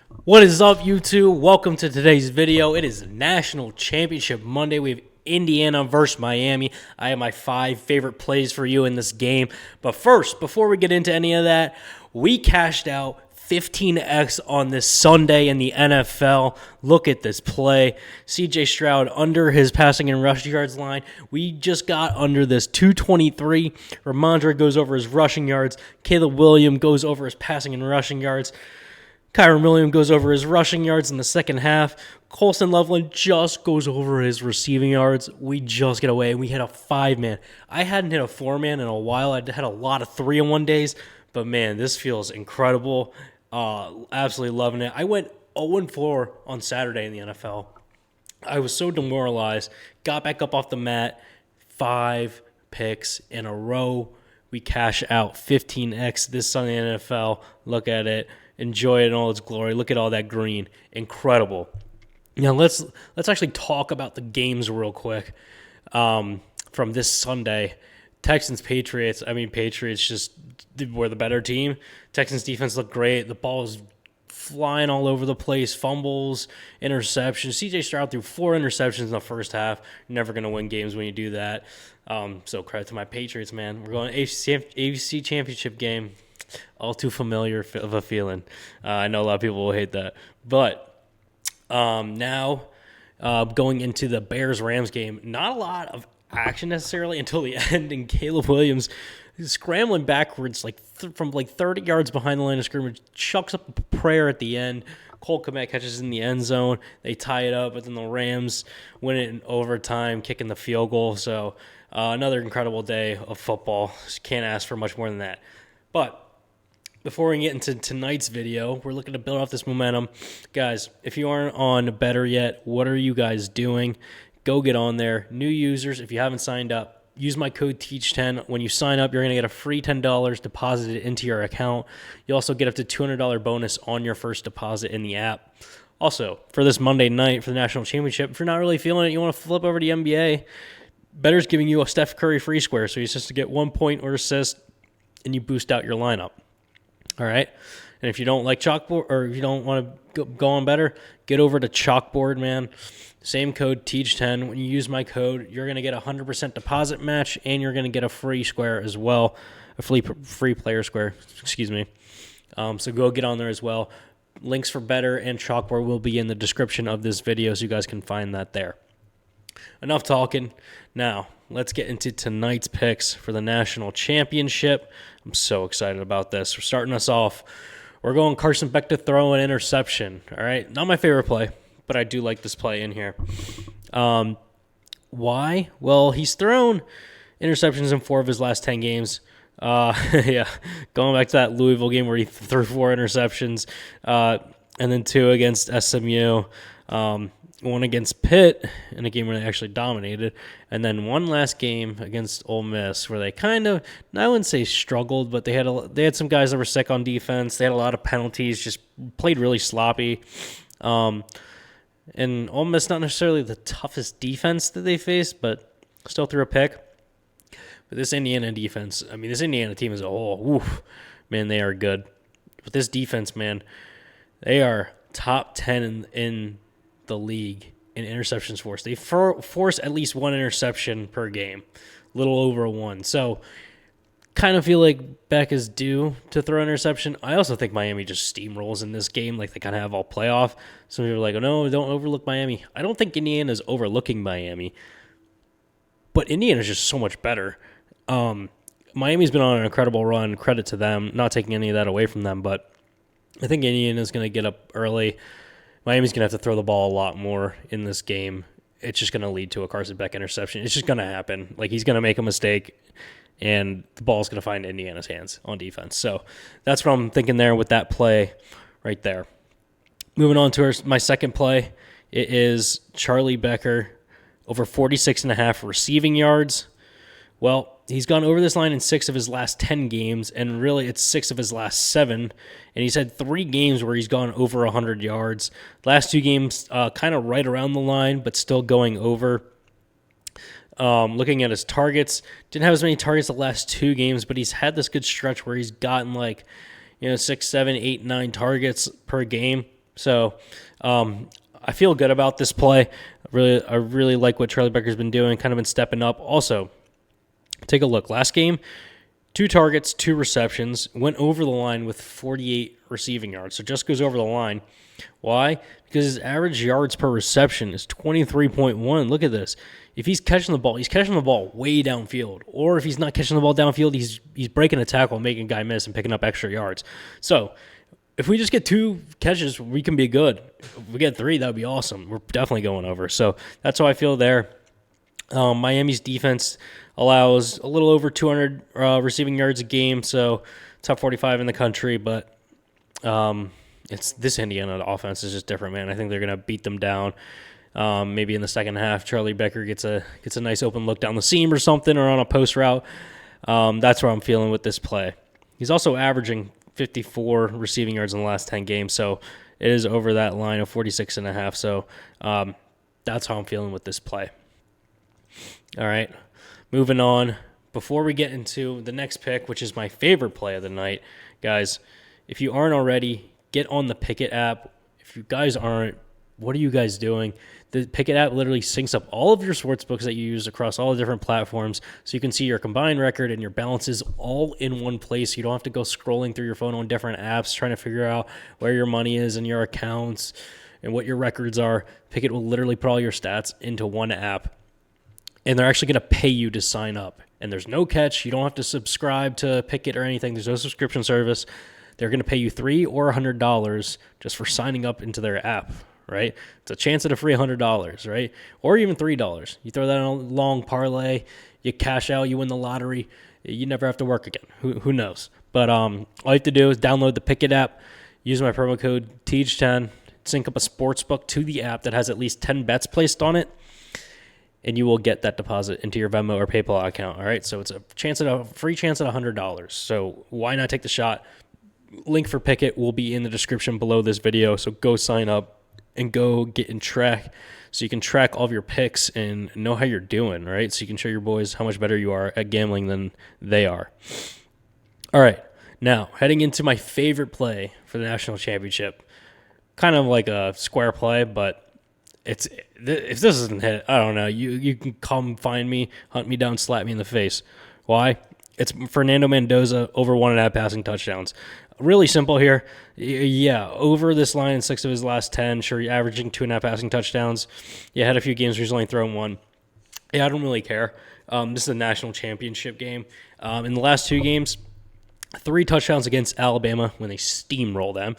What is up, YouTube? Welcome to today's video. It is National Championship Monday. We have Indiana versus Miami. I have my 5 favorite plays for you in this game. But first, before we get into any of that, we cashed out 15x on this Sunday in the NFL. Look at this play. CJ Stroud under his passing and rushing yards line. We just got under this 223. Ramondre goes over his rushing yards. Caleb Williams goes over his passing and rushing yards. Kyron Williams goes over his rushing yards in the second half. Colson Loveland just goes over his receiving yards. We just get away, and we hit a 5-man. I hadn't hit a 4-man in a while. I'd had a lot of 3-in-1 days, but, man, this feels incredible. Absolutely loving it. I went 0-4 on Saturday in the NFL. I was so demoralized. Got back up off the mat. 5 picks in a row. We cash out 15x this Sunday in the NFL. Look at it. Enjoy it in all its glory. Look at all that green. Incredible. Now, let's actually talk about the games real quick from this Sunday. Texans-Patriots. Patriots just were the better team. Texans defense looked great. The ball was flying all over the place. Fumbles, interceptions. CJ Stroud threw 4 interceptions in the first half. You're never going to win games when you do that. So credit to my Patriots, man. We're going to AFC Championship game. All too familiar of a feeling. I know a lot of people will hate that. But now going into the Bears-Rams game, not a lot of action necessarily until the end, and Caleb Williams scrambling backwards from 30 yards behind the line of scrimmage, chucks up a prayer at the end. Cole Kmet catches in the end zone. They tie it up, but then the Rams win it in overtime, kicking the field goal. So another incredible day of football. Just can't ask for much more than that. But before we get into tonight's video, we're looking to build off this momentum. Guys, if you aren't on Betr yet, what are you guys doing? Go get on there. New users, if you haven't signed up, use my code TEACH10. When you sign up, you're going to get a free $10 deposited into your account. You also get up to $200 bonus on your first deposit in the app. Also, for this Monday night for the National Championship, if you're not really feeling it, you want to flip over to the NBA, Betr's giving you a Steph Curry free square, so he's just to get 1 point or assist, and you boost out your lineup. All right, and if you don't like Chalkboard, or if you don't want to go on Betr, get over to Chalkboard, man. Same code, TEACH10. When you use my code, you're going to get a 100% deposit match, and you're going to get a free square as well, a free player square, excuse me. So go get on there as well. Links for Betr and Chalkboard will be in the description of this video, so you guys can find that there. Enough talking. Now, let's get into tonight's picks for the National Championship. I'm so excited about this. We're starting us off. We're going Carson Beck to throw an interception. All right, not my favorite play, but I do like this play in here. Why? Well, he's thrown interceptions in 4 of his last 10 games. Yeah, going back to that Louisville game where he threw 4 interceptions, and then 2 against SMU. 1 against Pitt in a game where they actually dominated, and then 1 last game against Ole Miss where they kind of, I wouldn't say struggled, but they had some guys that were sick on defense. They had a lot of penalties, just played really sloppy. And Ole Miss not necessarily the toughest defense that they faced, but still threw a pick. But this Indiana defense, this Indiana team as a whole, man, they are good. But this defense, man, they are top 10 in the league in interceptions forced. They force at least 1 interception per game, a little over 1. So kind of feel like Beck is due to throw an interception. I also think Miami just steamrolls in this game like they kind of have all playoff. Some people are like, oh, no, don't overlook Miami. I don't think Indiana's overlooking Miami, but Indiana's just so much better. Miami's been on an incredible run. Credit to them. Not taking any of that away from them, but I think Indiana's going to get up early. Miami's going to have to throw the ball a lot more in this game. It's just going to lead to a Carson Beck interception. It's just going to happen. He's going to make a mistake, and the ball's going to find Indiana's hands on defense. So that's what I'm thinking there with that play right there. Moving on to my second play, it is Charlie Becker over 46.5 receiving yards. Well, he's gone over this line in 6 of his last 10 games, and really it's 6 of his last 7. And he's had 3 games where he's gone over 100 yards. Last 2 games, kind of right around the line, but still going over. Looking at his targets, didn't have as many targets the last 2 games, but he's had this good stretch where he's gotten 6, 7, 8, 9 targets per game. So I feel good about this play. I really like what Charlie Becker's been doing, kind of been stepping up. Also, take a look. Last game, 2 targets, 2 receptions, went over the line with 48 receiving yards. So just goes over the line. Why? Because his average yards per reception is 23.1. Look at this. If he's catching the ball, he's catching the ball way downfield. Or if he's not catching the ball downfield, he's breaking a tackle, making a guy miss, and picking up extra yards. So if we just get 2 catches, we can be good. If we get 3, that would be awesome. We're definitely going over. So that's how I feel there. Miami's defense allows a little over 200 receiving yards a game, so top 45 in the country. But it's this Indiana offense is just different, man. I think they're gonna beat them down. Maybe in the second half, Charlie Becker gets a nice open look down the seam or something, or on a post route. That's where I'm feeling with this play. He's also averaging 54 receiving yards in the last 10 games, so it is over that line of 46.5. So that's how I'm feeling with this play. All right, moving on. Before we get into the next pick, which is my favorite play of the night, guys, if you aren't already, get on the Pikkit app. If you guys aren't, what are you guys doing? The Pikkit app literally syncs up all of your sports books that you use across all the different platforms, so you can see your combined record and your balances all in one place. You don't have to go scrolling through your phone on different apps trying to figure out where your money is in your accounts and what your records are. Pikkit will literally put all your stats into one app, and they're actually going to pay you to sign up. And there's no catch. You don't have to subscribe to Pikkit or anything. There's no subscription service. They're going to pay you $3 or $100 just for signing up into their app, right? It's a chance at a free $100, right? Or even $3. You throw that on a long parlay, you cash out, you win the lottery, you never have to work again. Who knows? But all you have to do is download the Pikkit app, use my promo code TEACH10, sync up a sports book to the app that has at least 10 bets placed on it, and you will get that deposit into your Venmo or PayPal account. All right, so it's a free chance at $100. So why not take the shot? Link for Pikkit will be in the description below this video. So go sign up and go get in track, so you can track all of your picks and know how you're doing. Right, so you can show your boys how much better you are at gambling than they are. All right, now heading into my favorite play for the national championship. Kind of like a square play, but if this doesn't hit, I don't know. You can come find me, hunt me down, slap me in the face. Why? It's Fernando Mendoza over 1.5 passing touchdowns. Really simple here. Yeah, over this line in 6 of his last 10. Sure, you're averaging 2.5 passing touchdowns. Yeah, had a few games where he's only thrown 1. Yeah, I don't really care. This is a national championship game. In the last 2 games, 3 touchdowns against Alabama when they steamroll them.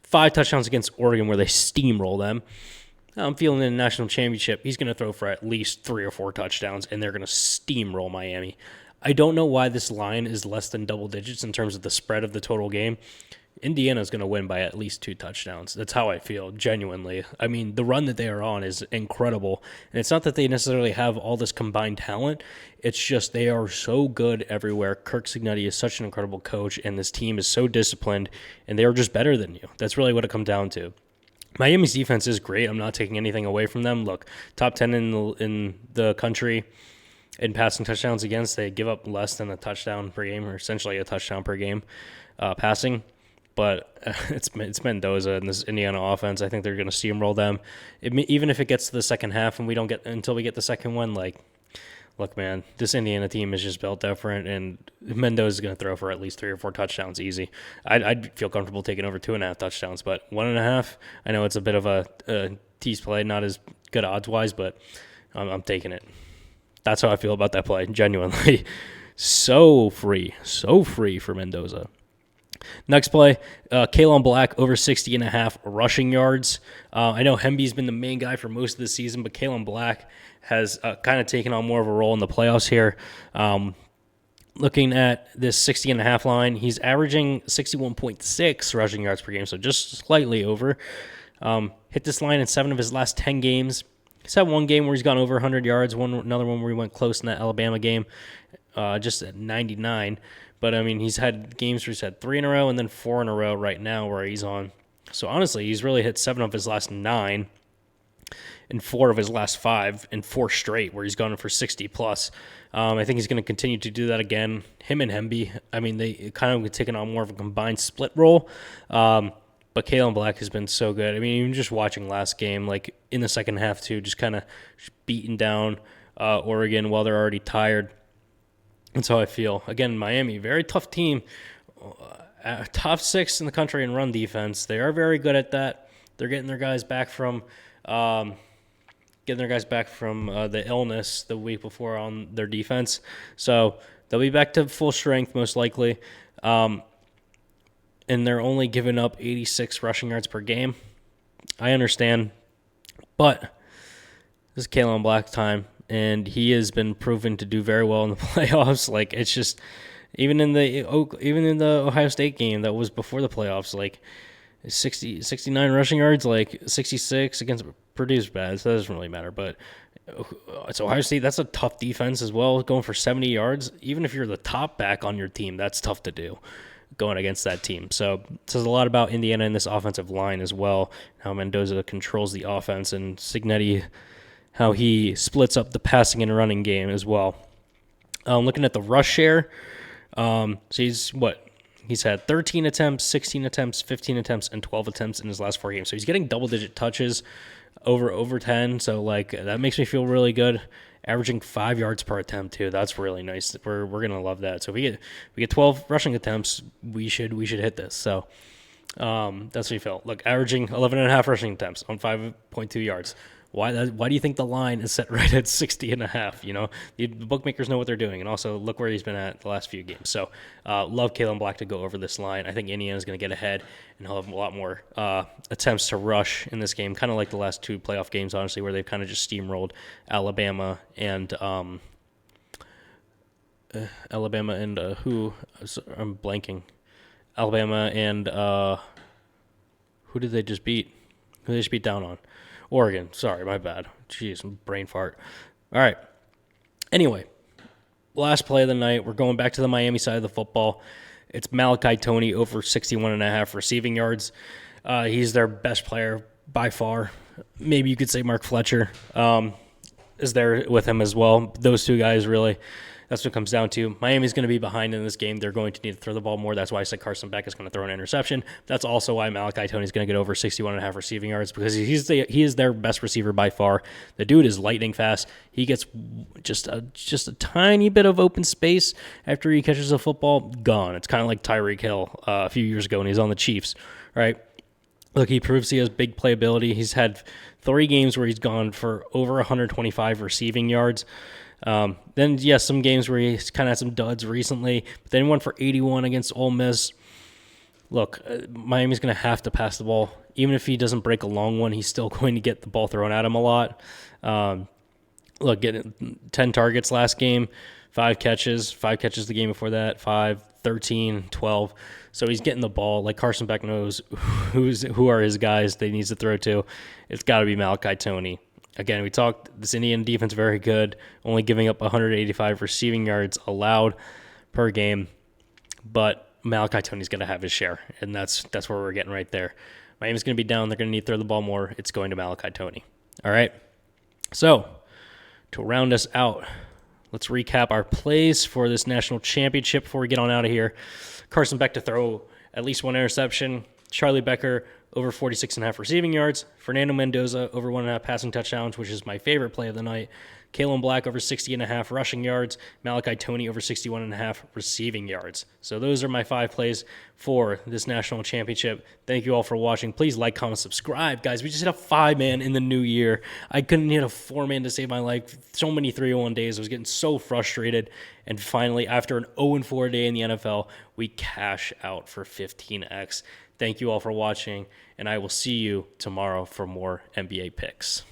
5 touchdowns against Oregon where they steamroll them. I'm feeling in the national championship, he's going to throw for at least 3 or 4 touchdowns, and they're going to steamroll Miami. I don't know why this line is less than double digits in terms of the spread of the total game. Indiana's going to win by at least 2 touchdowns. That's how I feel, genuinely. I mean, the run that they are on is incredible. And it's not that they necessarily have all this combined talent. It's just they are so good everywhere. Kirk Signup is such an incredible coach, and this team is so disciplined, and they are just better than you. That's really what it comes down to. Miami's defense is great. I'm not taking anything away from them. Look, top 10 in the country in passing touchdowns against. They give up less than a touchdown per game, or essentially a touchdown per game passing. But it's Mendoza and this Indiana offense. I think they're going to steamroll them. Even if it gets to the second half and we don't get until we get the second one, like, look, man, this Indiana team is just built different, and Mendoza is going to throw for at least 3 or 4 touchdowns easy. I'd feel comfortable taking over 2.5 touchdowns, but 1.5, I know it's a bit of a tease play, not as good odds-wise, but I'm taking it. That's how I feel about that play, genuinely. So free for Mendoza. Next play, Kalen Black over 60.5 rushing yards. I know Hemby's been the main guy for most of the season, but Kalen Black has kind of taken on more of a role in the playoffs here. Looking at this 60.5 line, he's averaging 61.6 rushing yards per game, so just slightly over. Hit this line in 7 of his last 10 games. He's had one game where he's gone over 100 yards, another one where he went close in that Alabama game, just at 99. But, I mean, he's had games where he's had 3 in a row and then 4 in a row right now where he's on. So, honestly, he's really hit 7 of his last 9 and 4 of his last 5 and 4 straight where he's gone for 60+. I think he's going to continue to do that again. Him and Hemby, I mean, they kind of taken on more of a combined split role. But Kalen Black has been so good. I mean, even just watching last game, like in the second half too, just kind of beating down Oregon while they're already tired. That's how I feel. Again, Miami, very tough team. Top 6 in the country in run defense. They are very good at that. They're getting their guys back from the illness the week before on their defense. So they'll be back to full strength most likely. And they're only giving up 86 rushing yards per game. I understand. But this is Kalen Black time, and he has been proven to do very well in the playoffs. Like, it's just even in the Ohio State game that was before the playoffs, like 69 rushing yards, like 66 against Purdue's bad, so that doesn't really matter. But it's Ohio State. That's a tough defense as well, going for 70 yards. Even if you're the top back on your team, that's tough to do going against that team. So it says a lot about Indiana in this offensive line as well, how Mendoza controls the offense, and Signetti, how he splits up the passing and running game as well. Looking at the rush share, so he's had 13 attempts, 16 attempts, 15 attempts, and 12 attempts in his last 4 games. So he's getting double-digit touches over 10, so like that makes me feel really good. Averaging 5 yards per attempt too. That's really nice. We're gonna love that. So if we get 12 rushing attempts, we should hit this. So that's what we felt. Look, averaging 11.5 rushing attempts on 5.2 yards. Why do you think the line is set right at 60.5? You know, the bookmakers know what they're doing, and also look where he's been at the last few games. So love Kalen Black to go over this line. I think Indiana's going to get ahead, and he'll have a lot more attempts to rush in this game, kind of like the last 2 playoff games, honestly, where they've kind of just steamrolled Alabama and who? I'm blanking. Alabama and who did they just beat? Who did they just beat down on? Oregon. Sorry, my bad. Jeez, brain fart. All right. Anyway, last play of the night. We're going back to the Miami side of the football. It's Malachi Toney over 61.5 receiving yards. He's their best player by far. Maybe you could say Mark Fletcher is there with him as well. Those 2 guys really. That's what it comes down to. Miami's going to be behind in this game. They're going to need to throw the ball more. That's why I said Carson Beck is going to throw an interception. That's also why Malachi Toney is going to get over 61.5 receiving yards, because he is their best receiver by far. The dude is lightning fast. He gets just a tiny bit of open space after he catches a football, gone. It's kind of like Tyreek Hill a few years ago when he was on the Chiefs, right? Look, he proves he has big playability. He's had 3 games where he's gone for over 125 receiving yards. Then, yes, some games where he's kind of had some duds recently, but then he won for 81 against Ole Miss. Look, Miami's going to have to pass the ball. Even if he doesn't break a long one, he's still going to get the ball thrown at him a lot. Look, getting 10 targets last game, 5 catches the game before that, 5, 13, 12. So he's getting the ball. Like Carson Beck knows who are his guys that he needs to throw to. It's got to be Malachi Toney. Again, we talked, this Indian defense very good, only giving up 185 receiving yards allowed per game. But Malachi Toney's going to have his share, and that's where we're getting right there. Miami's going to be down. They're going to need to throw the ball more. It's going to Malachi Toney. All right. So, to round us out, let's recap our plays for this national championship before we get on out of here. Carson Beck to throw at least 1 interception. Charlie Becker over 46.5 receiving yards. Fernando Mendoza over 1.5 passing touchdowns, which is my favorite play of the night. Kalen Black over 60.5 rushing yards. Malachi Toney over 61.5 receiving yards. So those are my 5 plays for this national championship. Thank you all for watching. Please like, comment, subscribe. Guys, we just hit a 5-man in the new year. I couldn't hit a 4-man to save my life. So many 3-0-1 days. I was getting so frustrated. And finally, after an 0-4 day in the NFL, we cash out for 15x. Thank you all for watching, and I will see you tomorrow for more NBA picks.